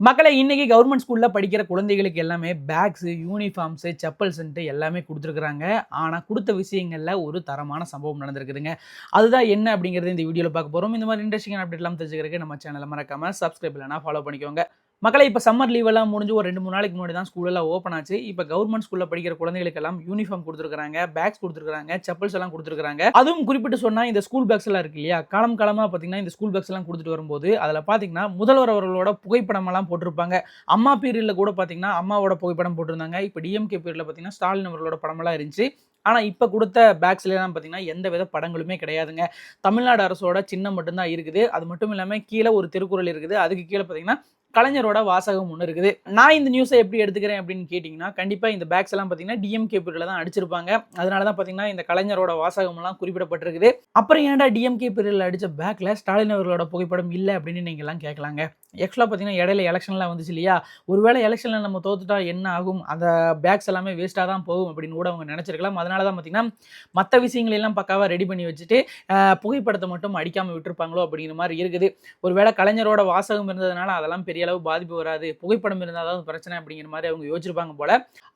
மக்களை இன்னைக்கு கவர்மெண்ட் ஸ்கூல்ல படிக்கிற குழந்தைகளுக்கு எல்லாமே பேக்ஸ், யூனிஃபார்ம்ஸ், செப்பல்ஸ்ன்ட்டு எல்லாமே குடுத்துருக்காங்க. ஆனா குடுத்த விஷயங்கள்ல ஒரு தரமான சம்பவம் நடந்திருக்குதுங்க. அதுதான் என்ன அப்படிங்கிறது இந்த வீடியோல பார்க்க போறோம். இந்த மாதிரி இன்ட்ரெஸ்டிங்கான அப்டேட்லாம் தெரிஞ்சுக்கிறதுக்கு நம்ம சேனலை மறக்காம சப்ஸ்கிரைப் இல்லைனா ஃபாலோ பண்ணிக்கோங்க. மக்களை இப்ப சம்மர் லீவ் எல்லாம் முடிஞ்சு ஒரு 2, 3 நாளைக்கு முன்னாடி தான் ஸ்கூல் எல்லாம் ஓப்பன் ஆச்சு. இப்ப கவர்மெண்ட் ஸ்கூல்ல படிக்கிற குழந்தைகளுக்கு எல்லாம் யூனிஃபார்ம் குடுத்துருக்காங்க, பேக்ஸ் குடுத்துருக்காங்க, செப்பல்ஸ் எல்லாம் குடுத்துருக்காங்க. அதுவும் குறிப்பிட்டு சொன்னா இந்த ஸ்கூல் பேக்ஸ் எல்லாம் இருக்கு இல்லையா? காலம் காலமா பார்த்தீங்கன்னா இந்த ஸ்கூல் பேக்ஸ் எல்லாம் குடுத்துட்டு வரும்போது அதுல பார்த்தீங்கன்னா முதல்வர் அவர்களோட புகைப்படம் எல்லாம் போட்டிருப்பாங்க. அம்மா பீரியட்ல கூட பார்த்தீங்கன்னா அம்மாவோட புகைப்படம் போட்டிருந்தாங்க. இப்ப டிஎம்கே பீரியட்ல பார்த்தீங்கன்னா ஸ்டாலின் அவர்களோட படமெல்லாம் இருந்துச்சு. ஆனா இப்ப குடுத்த பேக்ஸ்லாம் பார்த்தீங்கன்னா எந்தவித படங்களுமே கிடையாதுங்க. தமிழ்நாடு அரசோட சின்னம் மட்டும் தான் இருக்குது. அது மட்டும் இல்லாம கீழ ஒரு திருக்குறள் இருக்குது. அதுக்கு கீழ பார்த்தீங்கன்னா கலைஞரோட வாசகம் ஒண்ணு இருக்குது. நான் இந்த நியூஸை எப்படி எடுத்துக்கிறேன் அப்படின்னு கேட்டீங்கன்னா, கண்டிப்பா இந்த பேக்ஸ் எல்லாம் பார்த்தீங்கன்னா டிஎம்கே பீரியட்ல தான் அடிச்சிருப்பாங்க. அதனால தான் பார்த்தீங்கன்னா இந்த கலைஞரோட வாசகம் எல்லாம் குறிப்பிடப்பட்டிருக்குது. அப்புறம் ஏன்டா டிஎம்கே பீரியட்ல அடிச்ச பேக்ல ஸ்டாலின் அவர்களோட புகைப்படம் இல்ல அப்படின்னு நீங்க எல்லாம் கேட்கலாங்க. ஆக்சுவலா பார்த்தீங்கன்னா இடையில எலெக்ஷன்லாம் வந்துச்சு இல்லையா? ஒருவேளை எலெக்ஷன்ல நம்ம தோத்துட்டா என்ன ஆகும்? அந்த பேக்ஸ் எல்லாமே வேஸ்ட்டா தான் போகும் அப்படின்னு கூட அவங்க நினைச்சிருக்கலாம். அதனால தான் பார்த்தீங்கன்னா மத்த விஷயங்கள் எல்லாம் பக்காவா ரெடி பண்ணி வச்சுட்டு புகைப்படத்தை மட்டும் அடிக்காம விட்டுருப்பாங்களோ அப்படிங்கிற மாதிரி இருக்குது. ஒருவேளை கலைஞரோட வாசகம் இருந்ததுனால அதெல்லாம் பெரிய அளவு பாதிப்பு வராது, புகைப்படம் இருந்தால் தான் பிரச்சனை அப்படிங்கிற மாதிரி அவங்க யோசிச்சிருப்பாங்க போல.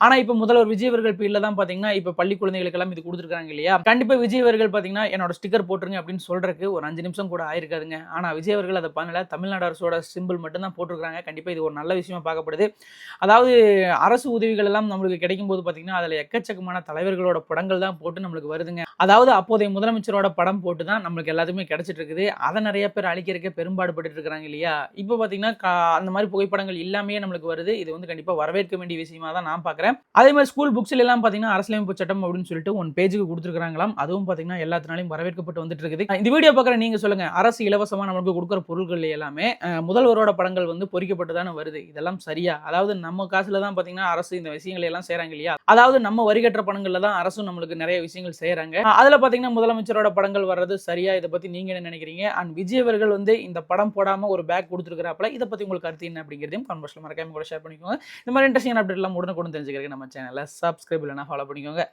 ஆனா இப்ப முதல்வர் விஜய் அவர்கள் பீரியட்ல தான் பாத்தீங்கன்னா இப்ப பள்ளி குழந்தைகளுக்கு எல்லாம் இது கொடுத்துருக்காங்க இல்லையா? கண்டிப்பா விஜய் அவர்கள் பாத்தீங்கன்னா என்னோட ஸ்டிக்கர் போட்டுருங்க அப்படின்னு சொல்றதுக்கு ஒரு 5 நிமிஷம் கூட ஆயிருக்காதுங்க. ஆனா விஜய் அவர்கள் அதை பண்ணல. தமிழ்நாடு அரசோட சிம்பிள் மட்டும் தான் போட்டிருக்காங்க. கண்டிப்பா இது ஒரு நல்ல விஷயமா பார்க்கப்படுது. அதாவது அரசு உதவிகள் எல்லாம் நம்மளுக்கு கிடைக்கும் போது பாத்தீங்கன்னா அதுல எக்கச்சக்கமான தலைவர்களோட படங்கள் தான் போட்டு நம்மளுக்கு வருதுங்க. அதாவது அப்போதைய முதலமைச்சரோட படம் போட்டு தான் நம்மளுக்கு எல்லாத்துக்குமே கிடைச்சிட்டு இருக்குது. அதை நிறைய பேர் அழிக்கிறதுக்கு பெரும்பாடுபட்டு இருக்காங்க இல்லையா? இப்போ பாத்தீங்கன்னா அந்த மாதிரி புகைப்படங்கள் இல்லாமே நம்மளுக்கு வருது. இது வந்து கண்டிப்பா வரவேற்க வேண்டிய விஷயமா தான் நான் பார்க்குறேன். அதே மாதிரி ஸ்கூல் புக்ஸ்ல எல்லாம் பாத்தீங்கன்னா அரசியலமைப்பு சட்டம் அப்படின்னு சொல்லிட்டு 1 பேஜுக்கு கொடுத்துருக்காங்களாம். அதுவும் பாத்தீங்கன்னா எல்லாத்தினாலையும் வரவேற்கப்பட்டு வந்துட்டு இருக்குது. இந்த வீடியோ பார்க்குற நீங்க சொல்லுங்க, அரசு இலவசமா நமக்கு கொடுக்குற பொருட்கள் எல்லாமே முதல்வரோட படங்கள் வந்து பொறிக்கப்பட்டு தானே வருது. இதெல்லாம் சரியா? அதாவது நம்ம காசுல தான் பாத்தீங்கன்னா அரசு இந்த விஷயங்களை எல்லாம் செய்றாங்க இல்லையா? அதாவது நம்ம வரி கட்டுற பணங்கள்ல தான் அரசும் நம்மளுக்கு நிறைய விஷயங்கள் செய்றாங்க. அதுல பாத்தீங்கன்னா முதலமைச்சரோட படங்கள் வர்றது சரியா? இதை பத்தி நீங்க என்ன நினைக்கிறீங்க? அண்ட் விஜய் அவர்கள் வந்து இந்த படம் போடாம ஒரு பேக் கொடுத்துருக்காப்ல. இதை பத்தி உங்களுக்கு கருத்து என்ன அப்படிங்கிறதையும் கமெண்ட் பாக்ஸ்ல மறக்காம கூட ஷேர் பண்ணிக்கோங்க. இந்த மாதிரி இன்ட்ரெஸ்டிங்கான அப்டேட் எல்லாம் உடனுக்குடன் தெரிஞ்சுக்கிறதுக்கு நம்ம சேனலை சப்ஸ்கிரைப் இல்லைனா ஃபாலோ பண்ணிக்கோங்க.